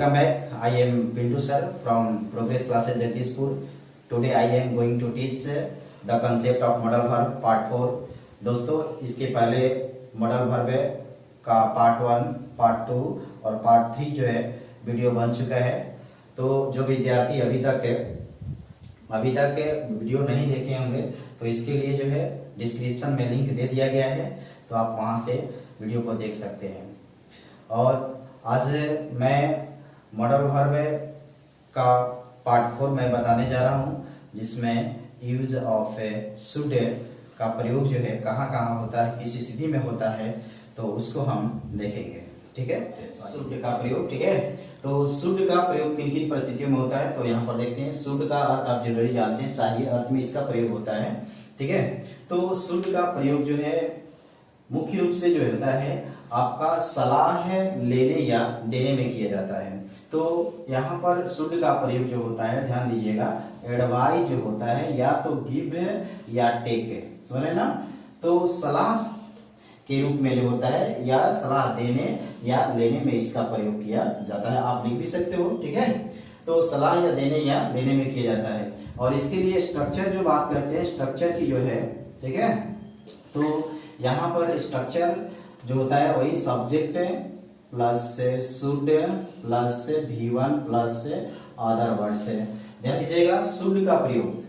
Welcome back. I am Pintu sir from Progress Classes Jagdishpur. Today I am going to teach the concept of modal verb part 4. दोस्तों इसके पहले modal verb का part 1, part 2 और part 3 जो है video बन चुका है। तो जो विद्यार्थी अभी तक वीडियो नहीं देखे होंगे तो इसके लिए जो है डिस्क्रिप्शन में लिंक दे दिया गया है, तो आप वहां से वीडियो को देख सकते हैं। और आज मैं मॉडल वर्ब का पार्ट 4 में बताने जा रहा हूं, जिसमें यूज ऑफ शुड का प्रयोग जो है कहाँ कहाँ होता है, किस स्थिति में होता है, तो उसको हम देखेंगे। ठीक है, शुड का प्रयोग। ठीक है, तो शुड का प्रयोग किन किन परिस्थितियों में होता है, तो यहाँ पर देखते हैं। शुड का अर्थ आप जनरली जानते हैं, चाहिए अर्थ में इसका प्रयोग होता है। ठीक है, तो शुड का प्रयोग जो है मुख्य रूप से जो होता है आपका सलाह लेने या देने में किया जाता है। तो यहाँ पर शुड का प्रयोग जो होता है, ध्यान दीजिएगा, एडवाइस जो होता है या तो गिव या टेक, समझ ना। तो सलाह के रूप में जो होता है या सलाह देने या लेने में इसका प्रयोग किया जाता है। आप लिख भी सकते हो। ठीक है, तो सलाह या देने या लेने में किया जाता है। और इसके लिए स्ट्रक्चर जो बात करते हैं, स्ट्रक्चर की जो है, ठीक है, तो यहाँ पर स्ट्रक्चर जो होता है वही subject plus should plus V1 plus other word से। ध्यान दीजिएगा, शुड का प्रयोग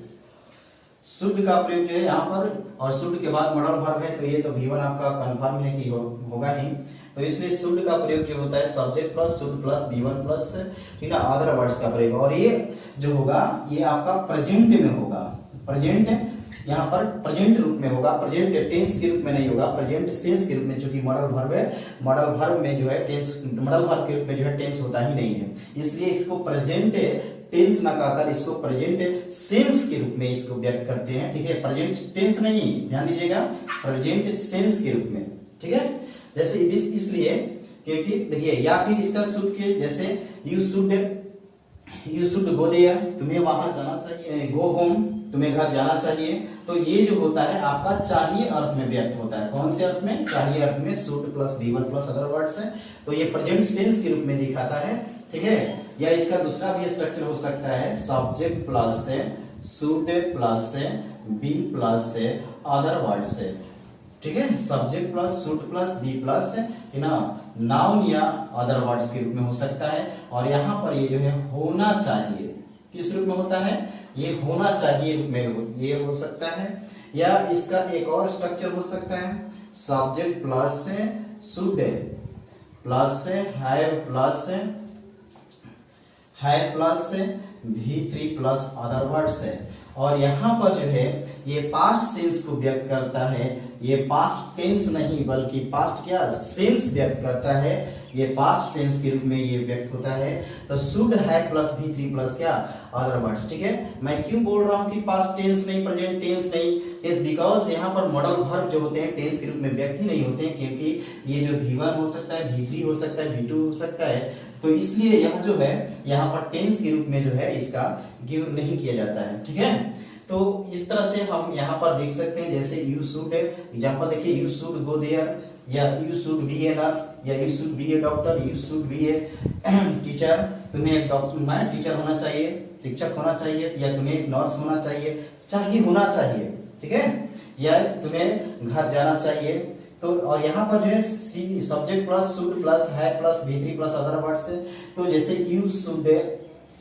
जो है यहाँ पर, और शुड के बाद मॉडल वर्ब है, तो ये तो V1 आपका कंफर्म है कि होगा ही। तो इसलिए शुड का प्रयोग जो होता है subject plus should plus V1 plus, ठीक है, अदर वर्ड्स का प्रयोग। और ये जो होगा ये आपका प्रेजेंट में होगा। प्रेजेंट यहाँ पर प्रेजेंट रूप में होगा, प्रेजेंट टेंस के रूप में नहीं होगा, प्रेजेंट सेंस के रूप में। चूंकि मॉडल वर्ब है, मॉडल वर्ब में जो है टेंस, मॉडल वर्ब के रूप में जो है टेंस होता ही नहीं है, इसलिए इसको प्रेजेंट टेंस ना कहकर इसको प्रेजेंट सेंस के रूप में इसको व्यक्त करते हैं। ठीक है, प्रेजेंट टेंस नहीं, ध्यान दीजिएगा, प्रेजेंट सेंस के रूप में। ठीक है, जैसे इसलिए क्योंकि देखिए, या फिर इसका शुड के जैसे यू शुड गो देयर, तुम्हें वहां जाना चाहिए, गो होम, तुम्हें घर जाना चाहिए। तो ये जो होता है आपका चाहिए अर्थ में व्यक्त होता है। कौन से अर्थ में? चाहिए अर्थ में। Should plus V1 plus other words है, तो ये प्रेजेंट सेंस के रूप में दिखाता है। ठीक है, या इसका दूसरा भी स्ट्रक्चर हो सकता है, subject plus should plus be plus other words है। ठीक है, subject plus should plus be plus noun या अदर वर्ड्स के रूप में हो सकता है। और यहाँ पर ये जो है होना चाहिए, किस रूप में होता है? ये होना चाहिए रूप में ये हो सकता है। या इसका एक और स्ट्रक्चर हो सकता है, subject plus should plus have plus V3 plus other words है। और यहाँ पर जो है ये पास्ट सेंस को व्यक्त करता है, ये पास्ट टेंस नहीं बल्कि पास्ट क्या सेंस व्यक्त करता है, ये पास्ट सेंस के रूप में ये व्यक्त होता है। तो should have plus V3 plus क्या अदर वर्ड्स। ठीक है, मैं क्यों बोल रहा हूँ कि पास्ट टेंस नहीं, प्रेजेंट टेंस नहीं, इज बिकॉज यहाँ पर मॉडल वर्ब जो होते हैं टेंस के रूप में व्यक्त ही नहीं होते हैं, क्योंकि ये जो V1 हो सकता है, V3 हो सकता है, V2 हो सकता है, तो इसलिए यह जो है यहाँ पर टेंस के रूप में जो है इसका गिव नहीं किया जाता है। ठीक है, तो इस तरह से हम यहाँ पर देख सकते हैं, जैसे यू शुड, एग्जांपल देखिए, यू शुड गो देयर, या you should be a nurse, या you should be a doctor, you should be a teacher, तुम्हें एक डॉक्टर टीचर होना चाहिए, शिक्षक होना चाहिए, या तुम्हें एक नर्स होना चाहिए होना चाहिए। ठीक है, या तुम्हें घर जाना चाहिए। तो और यहाँ पर जो है subject plus should plus have plus V3 plus other words, तो जैसे you should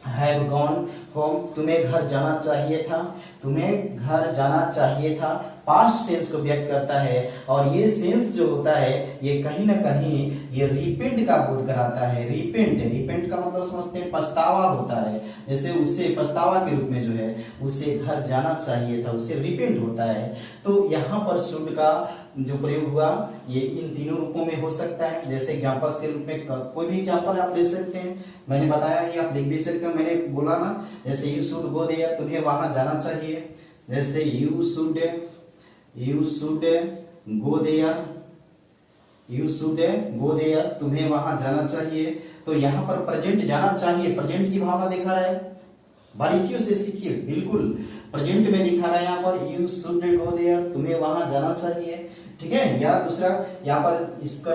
have gone home, तुम्हें घर जाना चाहिए था, तुम्हें घर जाना चाहिए था, पास्ट सेंस को व्यक्त करता है। और ये सेंस जो होता है ये कहीं ना कहीं ये रिपेंट का बोध कराता है। रिपेंट का मतलब समझते हैं, पछतावा होता है। जैसे उससे पछतावा के रूप में जो है उसे घर जाना चाहिए था, उससे रिपेंट होता है। तो यहाँ पर शुड का जो प्रयोग हुआ ये इन तीनों रूपों में हो सकता है। जैसे एग्जांपल्स के रूप में कोई भी एग्जांपल आप ले सकते हैं, मैंने बताया ही, आप लिख भी सकते हो, मैंने बोला ना, जैसे यू शुड गो देयर, तुम्हें वहां जाना चाहिए। जैसे यू शुड गो देयर, तुम्हें वहां जाना चाहिए। तो यहाँ पर प्रेजेंट जाना चाहिए, प्रेजेंट की भावना दिखा रहा है, बारीकियों से सीखिए, बिल्कुल प्रेजेंट में दिखा रहा है यहाँ पर, यू शुड गो देयर, तुम्हें वहां जाना चाहिए। ठीक है, या दूसरा यहाँ पर इसका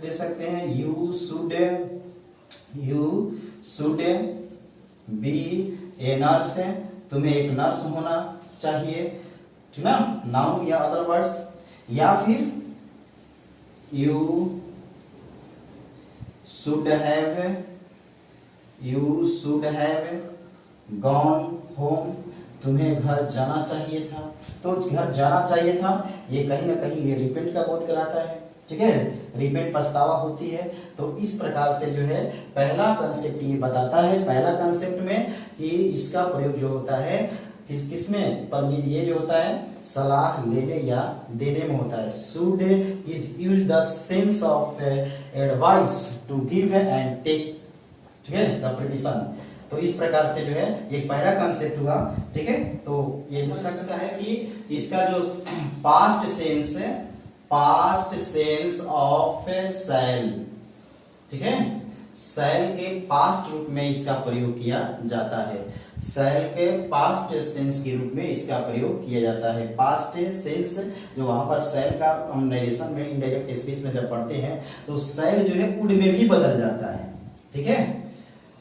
ले सकते हैं, you should you should be a nurse, तुम्हें एक नर्स होना चाहिए, ठीक ना, नाउन या अदर वर्ड्स। या फिर you should have gone home, तुम्हें घर जाना चाहिए था। तो घर जाना चाहिए था, ये कहीं ना कहीं ये रिपेंट का बोध कराता है, ठीक है, रिपेंट पछतावा होती है। तो इस प्रकार से जो है पहला कंसेप्ट ये बताता है, पहला कंसेप्ट में कि इसका प्रयोग जो होता है किसमें, पर ये जो होता है सलाह लेने या देने में होता है। Should is use the sense of advice to give and take, ठीक है, द प्रिपरेशन। तो इस प्रकार से जो है ये पहला कंसेप्ट हुआ, ठीक है। तो ये दूसरा कहता है कि इसका जो पास्ट सेंस ऑफ शैल, ठीक है, शैल के पास्ट रूप में इसका प्रयोग किया जाता है, शैल के पास्ट सेंस के रूप में इसका प्रयोग किया जाता है। पास्ट सेंस जो वहां पर शैल का हम नरेशन में इनडायरेक्ट स्पीच में जब पढ़ते हैं तो शैल जो है कुड में भी बदल जाता है, ठीक है,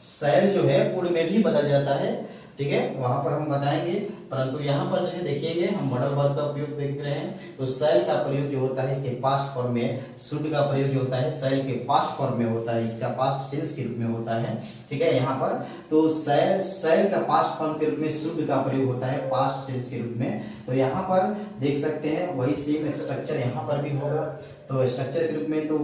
शैल जो है कुड में भी बदल जाता है, ठीक है, वहां पर हम बताएंगे। परंतु यहाँ पर जो है देखिएंगे हम मॉडल वर्ब का उपयोग देख रहे हैं, तो शैल का प्रयोग जो होता है इसके पास्ट फॉर्म में, शुड का प्रयोग जो होता है शैल के पास्ट फॉर्म में होता है, इसका पास्ट सेंस के रूप में होता है, ठीक है। यहाँ पर तो शैल का पास्ट फॉर्म के रूप में शुड का प्रयोग होता है पास्ट सेंस के रूप में। तो यहाँ पर देख सकते हैं वही सेम स्ट्रक्चर यहाँ पर भी होगा, तो स्ट्रक्चर के रूप में तो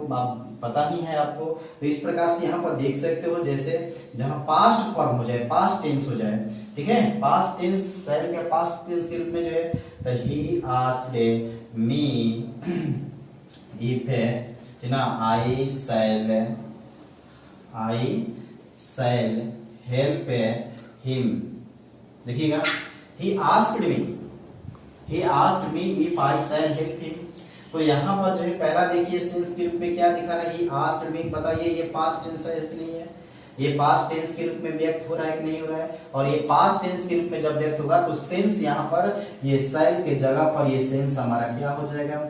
पता ही है आपको। तो इस प्रकार से यहाँ पर देख सकते हो, जैसे जहां पास्ट फॉर्म हो जाए, पास्ट टेंस हो जाए, ठीक है, पास्ट टेंस शैल के पास्ट टेंस के रूप में जो है, तो ही आस्क्ड मी इफ ना आई शैल हेल्प हिम। देखिएगा, he asked me if I shall help him. तो यहाँ पर जो है पहला देखिए सेंस के रूप में क्या दिखा रहा है, ही आस्क्ड मी, बताइए ये पास्ट टेंस है कि नहीं है, ये पास्ट टेंस के रूप में व्यक्त हो रहा है कि नहीं हो रहा है। और ये पास्ट टेंस के रूप में जब व्यक्त होगा तो सेंस यहाँ पर ये शैल के जगह पर ये सेंस हमारा क्या हो जाएगा,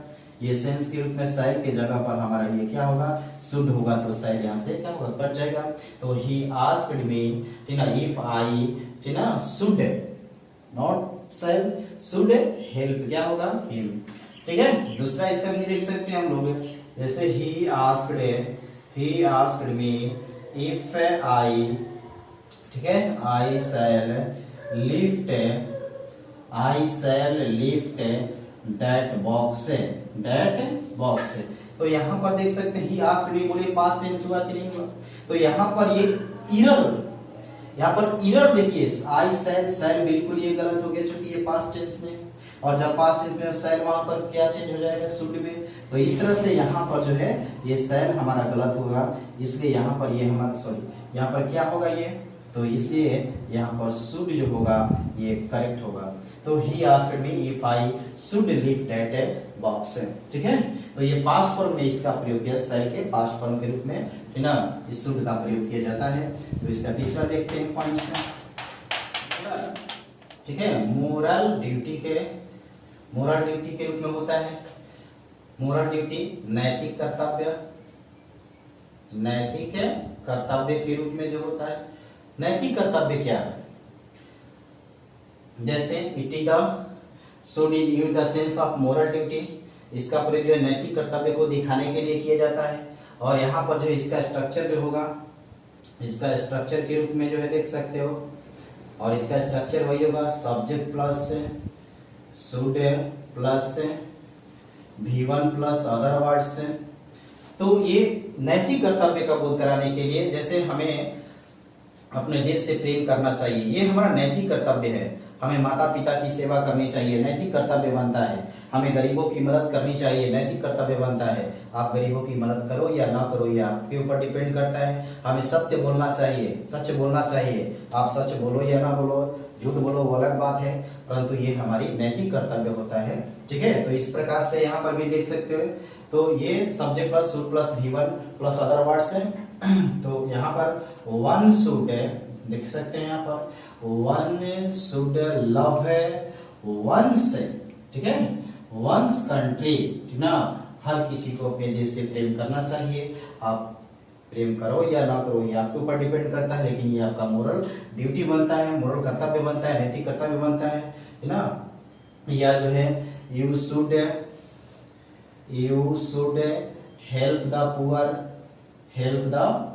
ये सेंस के रूप में शैल के जगह पर हमारा ये क्या होगा, शुड होगा, तो शैल यहाँ से क्या होगा, कट जाएगा। तो ही आस्क्ड मी, ठीक ना, इफ आई, ठीक ना, should not shall, should help क्या होगा, हिम, ठीक है। दूसरा इसका भी देख सकते हैं हम लोग, जैसे ही आस्क्ड मी इफ आई, ठीक है, आई शैल लिफ्ट दैट बॉक्स। तो यहाँ पर देख सकते हैं ही आस्क्ड मी, बोलिए पास्ट टेंस हुआ कि नहीं हुआ। तो यहाँ पर ये इरर देखिए, आई शैल बिल्कुल ये गलत हो गया चूंकि ये पास्ट टेंस में, और जब पास्ट टेंस में शैल वहां पर क्या चेंज हो जाएगा, शुड में। तो इस तरह से यहाँ पर जो है ये शैल हमारा गलत होगा, इसलिए यहाँ पर ये हमारा यहाँ पर क्या होगा ये, तो इसलिए यहाँ पर शुड जो होगा ये करेक्ट होगा। तो ही asked me if I should lift that box, ठीक है। तो ये पास्ट फॉर्म में इसका प्रयोग किया, शैल के पास्ट फॉर्म के रूप में, ठीक ना, इस शुड का प्रयोग किया जाता है। तो इसका तीसरा देखते हैं पॉइंट से, ठीक है, मोरल ड्यूटी के रूप में होता है। मोरल ड्यूटी नैतिक कर्तव्य के रूप में जो होता है। नैतिक कर्तव्य क्या है, जैसे it is the should is use the sense of moral duty, इसका प्रयोग जो है नैतिक कर्तव्य को दिखाने के लिए किया जाता है। और यहाँ पर जो इसका स्ट्रक्चर जो होगा, इसका स्ट्रक्चर के रूप में जो है देख सकते हो, और इसका स्ट्रक्चर वही होगा subject plus should plus V1 plus other words. तो ये नैतिक कर्तव्य का बोध कराने के लिए, जैसे हमें अपने देश से प्रेम करना चाहिए, ये हमारा नैतिक कर्तव्य है। हमें माता पिता की सेवा करनी चाहिए, नैतिक कर्तव्य बनता है। हमें गरीबों की मदद करनी चाहिए, नैतिक कर्तव्य बनता है। आप गरीबों की मदद करो या ना करो, ये आपके ऊपर डिपेंड करता है। हमें सत्य बोलना चाहिए, सच बोलना चाहिए। आप सच बोलो या ना बोलो, झूठ बोलो वो अलग बात है, परंतु ये हमारी नैतिक कर्तव्य होता है, ठीक है। तो इस प्रकार से यहाँ पर भी देख सकते हो, तो ये subject plus should plus V1 plus other words है। तो यहाँ पर वन शुड देख सकते हैं, यहाँ पर वन शुड लव वंस, ठीक है, वंस कंट्री, ठीक ना, हर किसी को अपने देश से प्रेम करना चाहिए। आप प्रेम करो या ना करो ये आपके ऊपर डिपेंड करता है, लेकिन ये आपका मोरल ड्यूटी बनता है, मोरल कर्तव्य बनता है, नैतिक कर्तव्य बनता है ना। या जो है you should help the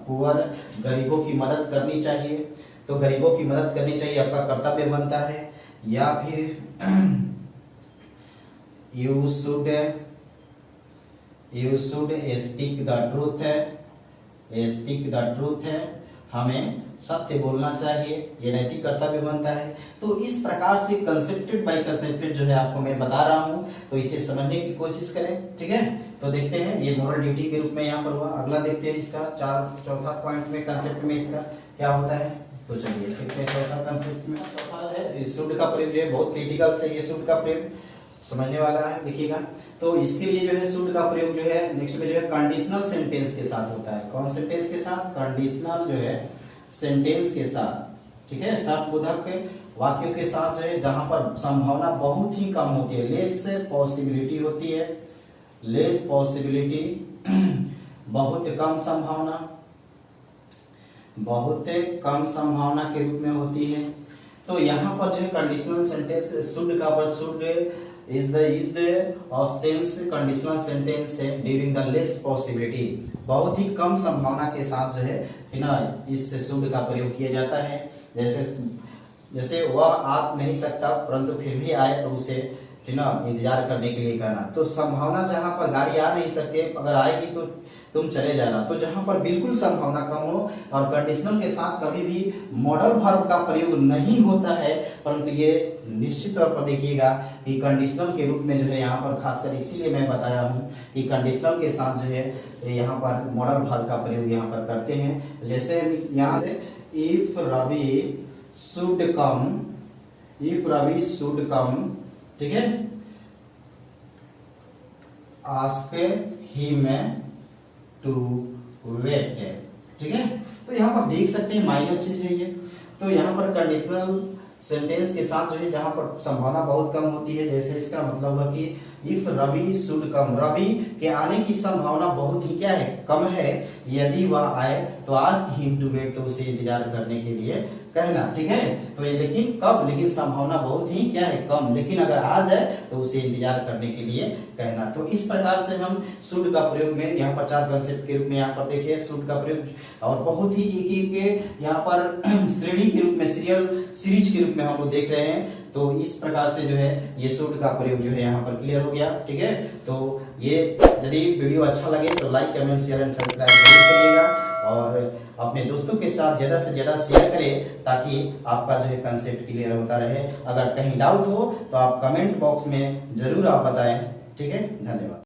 poor, गरीबों की मदद करनी चाहिए, तो गरीबों की मदद करनी चाहिए आपका कर्तव्य बनता है। या फिर you should speak the truth है, हमें सत्य बोलना चाहिए, ये नैतिक कर्तव्य बनता है। तो इस प्रकार से कंसेप्टेड बाय कंसेप्टेड जो है आपको मैं बता रहा हूं, तो इसे समझने की कोशिश करें, ठीक है। तो देखते हैं ये मोरल ड्यूटी के रूप में यहाँ पर हुआ। अगला देखते हैं इसका चौथा पॉइंट में कंसेप्ट में इसका क्या होता है। तो चलिए देखते हैं चौथा कंसेप्ट में है शुड का प्रयोग जो है बहुत क्रिटिकल से, ये शुड का प्रयोग समझने वाला है, देखिएगा। तो इसके लिए जो है शुड का प्रयोग जो है नेक्स्ट में जो है कंडीशनल सेंटेंस के साथ होता है। कौन सेंटेंस के साथ? कंडीशनल जो है सेंटेंस के साथ, ठीक है, शर्तबोधक वाक्यों के साथ जो है, जहां पर संभावना बहुत ही कम होती है, लेस पॉसिबिलिटी होती है, लेस पॉसिबिलिटी बहुत कम संभावना, बहुत कम संभावना के रूप में होती है। तो यहाँ पर जो है कंडीशनल सेंटेंस शुड का पर should is the used of sense conditional sentence है during the less possibility, बहुत ही कम संभावना के साथ जो है ना इस शुड का प्रयोग किया जाता है। जैसे वह आ नहीं सकता परंतु फिर भी आए तो उसे ना इंतजार करने के लिए कहना। तो संभावना जहां पर गाड़ी आ नहीं सकती, अगर आएगी तो तुम चले जाना। तो जहां पर बिल्कुल संभावना कम हो और कंडीशनल के साथ कभी भी मॉडल वर्ब का प्रयोग नहीं होता है, परंतु ये निश्चित तौर पर देखिएगा कि कंडीशनल के रूप में जो है यहाँ पर खासकर इसीलिए मैं बताया हूँ कि कंडीशनल के साथ जो है यहाँ पर मॉडल वर्ब का प्रयोग यहाँ पर करते हैं। जैसे यहाँ से इफ रवि शुड कम, ठीक है, आस्क हिम टू वेट, ठीक है। तो यहाँ पर देख सकते हैं माइनर चीज है ये। तो यहाँ पर कंडीशनल सेंटेंस के साथ जो है जहां पर संभावना बहुत कम होती है, जैसे इसका मतलब है कि if Ravi should come, Ravi के आने की संभावना बहुत ही क्या है, कम है। यदि वह आए तो आस्क हिम टू वेट, तो उसे इंतजार करने के लिए कहना, ठीक है। तो ये लेकिन कब, लेकिन संभावना बहुत ही क्या है, कम, लेकिन अगर आ जाए तो उसे इंतजार करने के लिए कहना। तो इस प्रकार से हम शुड का प्रयोग में यहाँ पर 4 कंसेप्ट के रूप में यहाँ पर देखिए शुड का प्रयोग, और बहुत ही एक यहाँ पर श्रेणी के रूप में सीरीज के रूप में हम लोग देख रहे हैं। तो इस प्रकार से जो है ये शुड का प्रयोग जो है यहाँ पर क्लियर हो गया, ठीक है। तो ये यदि वीडियो अच्छा लगे तो like, comment, share and subscribe जरूर करिएगा, और अपने दोस्तों के साथ ज्यादा से ज्यादा शेयर करें ताकि आपका जो है कंसेप्ट क्लियर होता रहे। अगर कहीं डाउट हो तो आप कमेंट बॉक्स में जरूर आप बताएं, ठीक है। धन्यवाद।